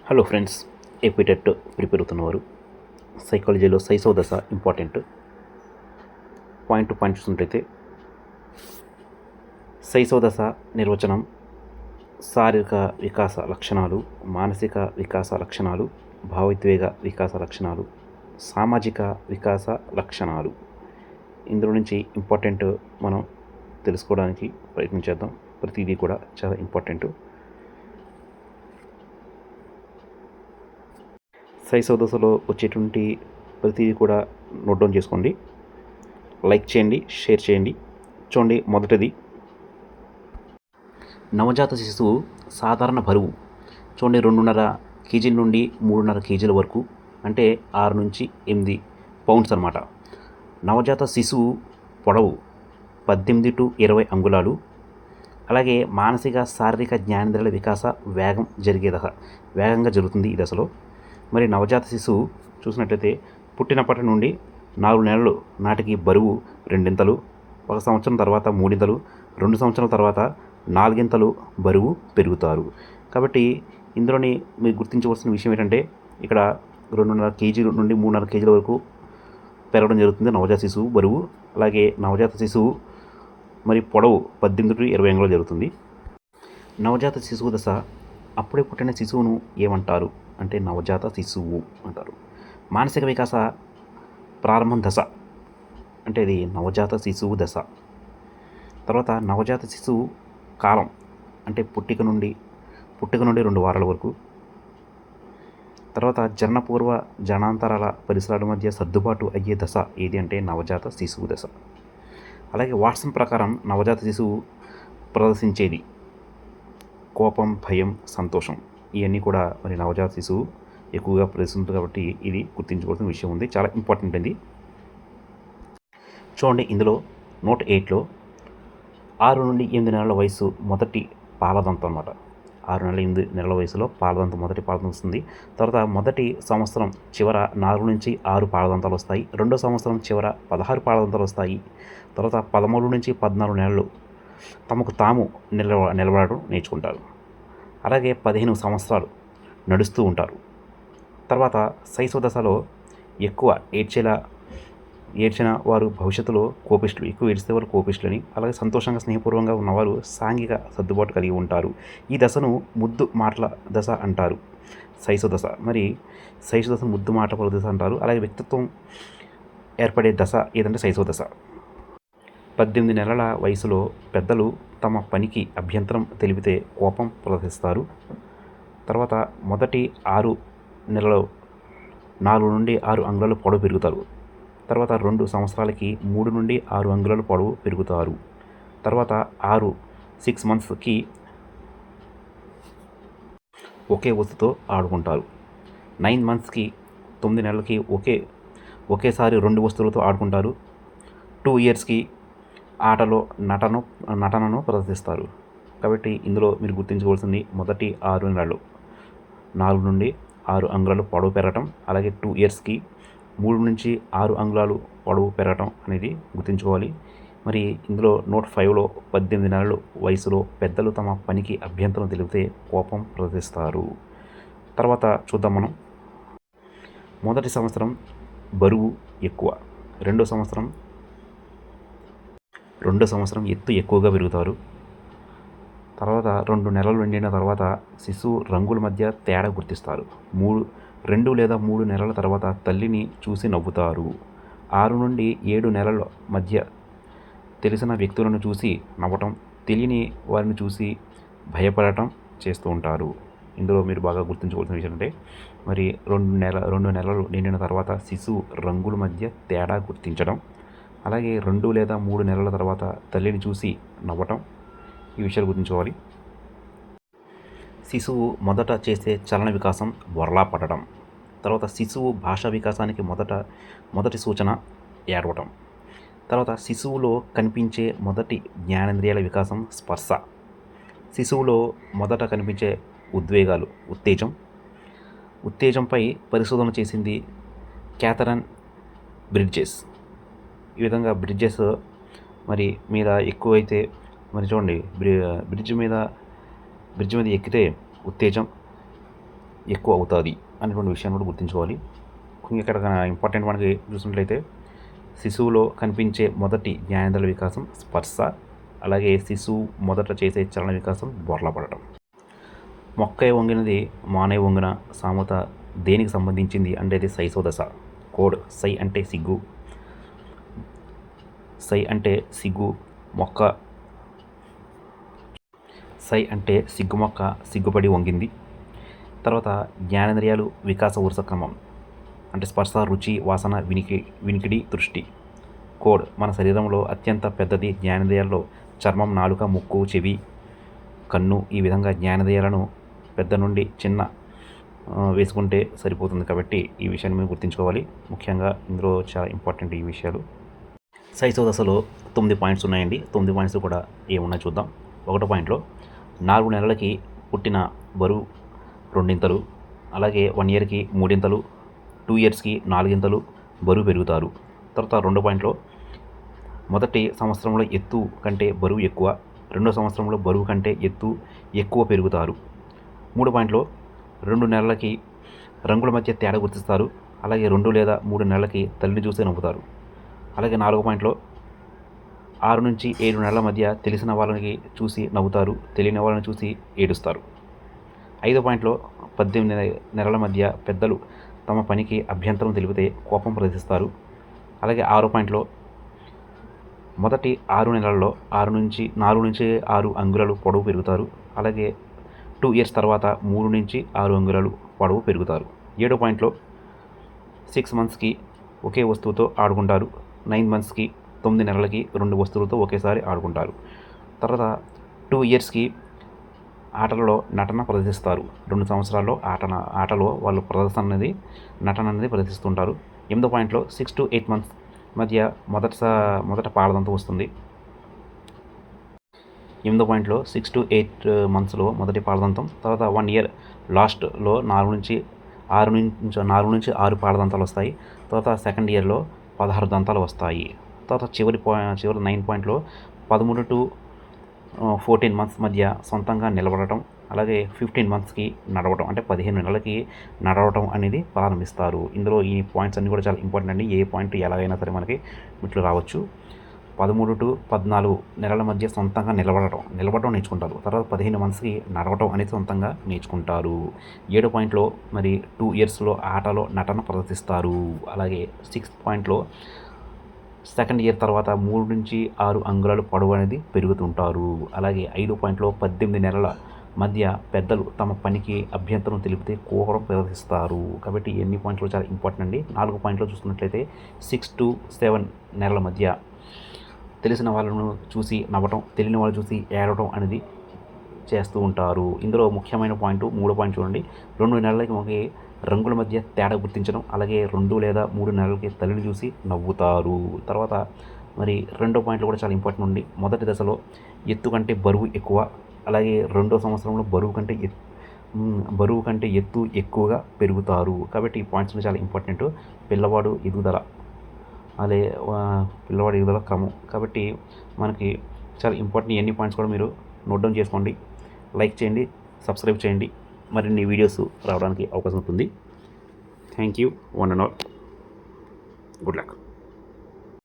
Hello friends, APTET prepare అవుతున్నవారు సైకాలజీలో శైశవ దశ important. Point to point చూసినట్లయితే శైశవ దశ నిర్వచనం: శారీరక వికాస లక్షణాలు, మానసిక వికాస లక్షణాలు, భావోద్వేగ వికాస లక్షణాలు, సామాజిక వికాస లక్షణాలు. ఇందులో నుంచి ఇంపార్టెంట్ మనం తెలుసుకోవడానికి ప్రయత్నం చేద్దాం. ప్రతిదీ కూడా చాలా ఇంపార్టెంట్. శైశవ దశలో వచ్చేటువంటి ప్రతిదీ కూడా నోట్ డౌన్ చేసుకోండి, లైక్ చేయండి, షేర్ చేయండి. చూడండి, మొదటిది నవజాత శిశువు సాధారణ బరువు. చూడండి, 2.5 కేజీల నుండి 3.5 కేజీల వరకు, అంటే 6 నుంచి 8 పౌండ్స్ అన్నమాట. నవజాత శిశువు పొడవు 18 టు 20 అంగుళాలు. అలాగే మానసిక శారీరక జ్ఞానేంద్రియాల వికాస వేగంగా జరుగుతుంది ఈ దశలో. మరి నవజాత శిశువు చూసినట్లయితే పుట్టినప్పటి నుండి 4 నెలలు నాటికి బరువు 2 1 సంవత్సరం తర్వాత 3 2 సంవత్సరాల తర్వాత 4 బరువు పెరుగుతారు. కాబట్టి ఇందులోని మీరు గుర్తించవలసిన విషయం ఏంటంటే, ఇక్కడ 2.5 కేజీల నుండి 3.5 కేజీల వరకు పెరగడం జరుగుతుంది నవజాత శిశువు బరువు. అలాగే నవజాత శిశువు మరి పొడవు 18 టు 20 అంగుళాలు జరుగుతుంది. నవజాత శిశువు దశ అప్పుడే పుట్టిన శిశువును ఏమంటారు అంటే నవజాత శిశువు అంటారు. మానసిక వికాస ప్రారంభం దశ అంటే ఇది నవజాత శిశువు దశ. తర్వాత నవజాత శిశువు కాలం అంటే పుట్టిక నుండి 2 వారాల వరకు. తర్వాత జననపూర్వ జనాంతరాల పరిసరాల మధ్య సర్దుబాటు అయ్యే దశ ఏది అంటే నవజాత శిశువు దశ. అలాగే వాట్సన్ ప్రకారం నవజాత శిశువు ప్రదర్శించేది కోపం, భయం, సంతోషం. ఇవన్నీ కూడా మరి నవజాత శిశువు ఎక్కువగా ప్రదర్శిస్తుంది. కాబట్టి ఇది గుర్తించుకోవాల్సిన విషయం ఉంది, చాలా ఇంపార్టెంట్ అండి. చూడండి, ఇందులో నోట్ 8లో 6 నుండి 8 నెలల వయసు మొదటి పాలదంతం అన్నమాట. 6 నెలల 8 నెలల వయసులో మొదటి పాలదంతం వస్తుంది. తర్వాత మొదటి సంవత్సరం చివర 4 నుంచి 6 పాలదంతాలు వస్తాయి. రెండో సంవత్సరం చివర 16 పాలదంతాలు వస్తాయి. తర్వాత 13 నుంచి 14 నెలలు తమకు తాము నిలబడడం నేర్చుకుంటారు. అలాగే 15 సంవత్సరాలు నడుస్తూ ఉంటారు. తర్వాత శైశవ దశలో ఎక్కువ ఏడ్చిన వారు భవిష్యత్తులో కోపిష్ఠులు, ఎక్కువ ఏడిస్తే వారు కోపిష్ఠులని. అలాగే సంతోషంగా స్నేహపూర్వకంగా ఉన్నవారు సాంఘిక సర్దుబాటు కలిగి ఉంటారు. ఈ దశను ముద్దు మాటల దశ అంటారు. శైశవ దశ మరి శైశవ దశ ముద్దు మాటల దశ అంటారు. అలాగే వ్యక్తిత్వం ఏర్పడే దశ ఏదంటే శైశవ దశ. 18 నెలల వయసులో పెద్దలు తమ పనికి అభ్యంతరం తెలిపితే కోపం ప్రదర్శిస్తారు. తర్వాత మొదటి 6 నెలలో 4 నుండి 6 అంగుళాలు పొడవు పెరుగుతారు. తర్వాత 2 సంవత్సరాలకి 3 నుండి 6 అంగుళాలు పొడవు పెరుగుతారు. తర్వాత 6 మంత్స్కి ఒకే వస్తుతో ఆడుకుంటారు. 9 మంత్స్కి 9 నెలలకి ఒకేసారి 2 వస్తువులతో ఆడుకుంటారు. 2 ఇయర్స్కి ఆటలో నటనను ప్రదర్శిస్తారు. కాబట్టి ఇందులో మీరు గుర్తించుకోవాల్సింది మొదటి 6 నెలలు 4 నుండి 6 అంగుళాలు పొడవు పెరగటం, అలాగే 2 ఇయర్స్కి 3 నుంచి 6 అంగుళాలు పొడవు పెరగటం అనేది గుర్తుంచుకోవాలి. మరి ఇందులో నోట్ 5లో 18 నెలల వయసులో పెద్దలు తమ పనికి అభ్యంతరం తెలిపితే కోపం ప్రదర్శిస్తారు. తర్వాత చూద్దాం మనం. మొదటి సంవత్సరం బరువు ఎక్కువ, రెండో సంవత్సరం ఎత్తు ఎక్కువగా పెరుగుతారు. తర్వాత 2 నెలలు నిండిన తర్వాత శిశువు రంగుల మధ్య తేడా గుర్తిస్తారు. 2 లేదా 3 నెలల తర్వాత తల్లిని చూసి నవ్వుతారు. 6 నుండి 7 నెలల మధ్య తెలిసిన వ్యక్తులను చూసి నవ్వటం, తెలియని వారిని చూసి భయపడటం చేస్తూ ఉంటారు. ఇందులో మీరు బాగా గుర్తుంచుకోవాల్సిన విషయం అంటే, మరి 2 నెలలు నిండిన తర్వాత శిశువు రంగుల మధ్య తేడా గుర్తించడం, అలాగే 2 లేదా 3 నెలల తర్వాత తల్లిని చూసి నవ్వటం, ఈ విషయాలు గుర్తుంచుకోవాలి. శిశువు మొదట చేసే చలన వికాసం బొరలా పడడం. తర్వాత శిశువు భాషా వికాసానికి మొదటి సూచన ఏడవటం. తర్వాత శిశువులో కనిపించే మొదటి జ్ఞానేంద్రియాల వికాసం స్పర్శ. శిశువులో మొదట కనిపించే ఉద్వేగాలు ఉత్తేజంపై పరిశోధన చేసింది క్యాథరిన్ బ్రిడ్జెస్. ఈ విధంగా బ్రిడ్జెస్ మరి మీద ఎక్కువైతే మరి చూడండి, బ్రిడ్జ్ మీద ఎక్కితే ఉత్తేజం, ఎక్కువ అవుతుంది అనేటువంటి విషయాన్ని కూడా గుర్తుంచుకోవాలి. ఇక్కడ ఇంపార్టెంట్ మనకి చూసినట్లయితే శిశువులో కనిపించే మొదటి జ్ఞానేంద్రియాల వికాసం స్పర్శ, అలాగే శిశువు మొదట చేసే చలన వికాసం బొర్లపడటం. మొక్కై వంగినది మానై వంగిన సామెత దేనికి సంబంధించింది అంటే ఇది శైశవ దశ. కోడ్ సై అంటే సిగ్గు, సై అంటే సిగ్గు మొక్క, సై అంటే సిగ్గు మొక్క సిగ్గుపడి వంగింది. తర్వాత జ్ఞానేంద్రియాలు వికాస వరుస క్రమం అంటే స్పర్శ, రుచి, వాసన, వినికిడి, దృష్టి. కోడ్ మన శరీరంలో అత్యంత పెద్దది జ్ఞానేంద్రియాల్లో చర్మం, నాలుక, ముక్కు, చెవి, కన్ను. ఈ విధంగా జ్ఞానేంద్రియాలను పెద్ద నుండి చిన్న వేసుకుంటే సరిపోతుంది. కాబట్టి ఈ విషయాన్ని మేము గుర్తుంచుకోవాలి. ముఖ్యంగా ఇందులో చాలా ఇంపార్టెంట్ ఈ విషయాలు. శైశవ దశలో 9 పాయింట్స్ ఉన్నాయండి. 9 పాయింట్స్ కూడా ఏమున్నాయో చూద్దాం. 1వ పాయింట్లో 4 నెలలకి పుట్టిన బరువు 2 ఇంతలు, అలాగే 1 ఇయర్కి 3 ఇంతలు, 2 ఇయర్స్కి 4 ఇంతలు బరువు పెరుగుతారు. తర్వాత 2వ పాయింట్లో మొదటి సంవత్సరంలో ఎత్తు కంటే బరువు ఎక్కువ, 2వ సంవత్సరంలో బరువు కంటే ఎత్తు ఎక్కువ పెరుగుతారు. 3వ పాయింట్లో 2 నెలలకి రంగుల మధ్య తేడా గుర్తిస్తారు, అలాగే 2 లేదా 3 నెలలకి తల్లిని చూసి నవ్వుతారు. అలాగే 4వ పాయింట్లో 6 నుంచి 7 నెలల మధ్య తెలిసిన వాళ్ళని చూసి నవ్వుతారు, తెలియని వాళ్ళని చూసి ఏడుస్తారు. 5వ పాయింట్లో 18 నెలల మధ్య పెద్దలు తమ పనికి అభ్యంతరం తెలిపితే కోపం ప్రదర్శిస్తారు. అలాగే 6వ పాయింట్లో మొదటి 6 నెలల్లో 4 నుంచి 6 అంగుళాలు పొడవు పెరుగుతారు. అలాగే 2 ఇయర్స్ తర్వాత 3 నుంచి 6 అంగుళాలు పొడవు పెరుగుతారు. 7వ పాయింట్లో 6 మంత్స్కి ఒకే వస్తువుతో ఆడుకుంటారు, 9 మంత్స్కి 9 నెలలకి 2 వస్తువులతో ఒకేసారి ఆడుకుంటారు. తర్వాత 2 ఇయర్స్కి ఆటలలో నటన ప్రదర్శిస్తారు. 2 సంవత్సరాల్లో ఆటలో వాళ్ళు నటన అనేది ప్రదర్శిస్తుంటారు. 8వ పాయింట్లో 6 to 8 మంత్స్ మధ్య మొదట పాలదంతం వస్తుంది. 8వ పాయింట్లో 6 to 8 మంత్స్లో మొదటి పాలదంతం, తర్వాత 1 ఇయర్ లాస్ట్లో 4 నుంచి 6 పాలదంతాలు వస్తాయి. తర్వాత సెకండ్ ఇయర్లో 16 దంతాలు వస్తాయి. తర్వాత చివరి 9 పాయింట్లో 13 to 14 మంత్స్ మధ్య సొంతంగా నిలబడటం, అలాగే 15 మంత్స్కి నడవటం అంటే 15 నెలలకి నడవటం అనేది ప్రారంభిస్తారు. ఇందులో ఈ పాయింట్స్ అన్నీ కూడా చాలా ఇంపార్టెంట్ అండి. ఏ పాయింట్ ఎలాగైనా సరే మనకి ఇట్లు రావచ్చు. 13 to 14 నెలల మధ్య సొంతంగా నిలబడటం నేర్చుకుంటారు. తర్వాత 15 మంత్స్కి నడవటం అనేది సొంతంగా నేర్చుకుంటారు. 7వ పాయింట్లో మరి 2 ఇయర్స్లో ఆటలో నటన ప్రదర్శిస్తారు. అలాగే 6th పాయింట్లో సెకండ్ ఇయర్ తర్వాత 3 నుంచి 6 అంగుళాలు పొడవు అనేది పెరుగుతుంటారు. అలాగే 5వ పాయింట్లో 18 నెలల మధ్య పెద్దలు తమ పనికి అభ్యంతరం తెలిపితే కోపం ప్రదర్శిస్తారు. కాబట్టి ఎన్ని పాయింట్లు చాలా ఇంపార్టెంట్ అండి. 4వ పాయింట్లో చూసుకున్నట్లయితే 6 to 7 నెలల మధ్య తెలిసిన వాళ్ళను చూసి నవ్వటం, తెలియని వాళ్ళు చూసి ఏడవటం అనేది చేస్తూ ఉంటారు. ఇందులో ముఖ్యమైన పాయింట్ 3వ పాయింట్ చూడండి. 2 నెలలకి మనకి రంగుల మధ్య తేడా గుర్తించడం, అలాగే 2 లేదా 3 నెలలకి తల్లిని చూసి నవ్వుతారు. తర్వాత మరి 2వ పాయింట్లో కూడా చాలా ఇంపార్టెంట్ ఉంది. మొదటి దశలో ఎత్తు కంటే బరువు ఎక్కువ, అలాగే 2వ సంవత్సరంలో బరువు కంటే ఎత్తు ఎక్కువగా పెరుగుతారు. కాబట్టి ఈ పాయింట్స్ చాలా ఇంపార్టెంట్. పిల్లవాడు ఎదుగుదల క్రమం. కాబట్టి మనకి చాలా ఇంపార్టెంట్ ఎన్ని పాయింట్స్ కూడా మీరు నోట్ డౌన్ చేసుకోండి. లైక్ చేయండి, సబ్స్క్రైబ్ చేయండి. మరిన్ని వీడియోస్ రావడానికి అవకాశం ఉంటుంది. Thank you one and all. Good luck.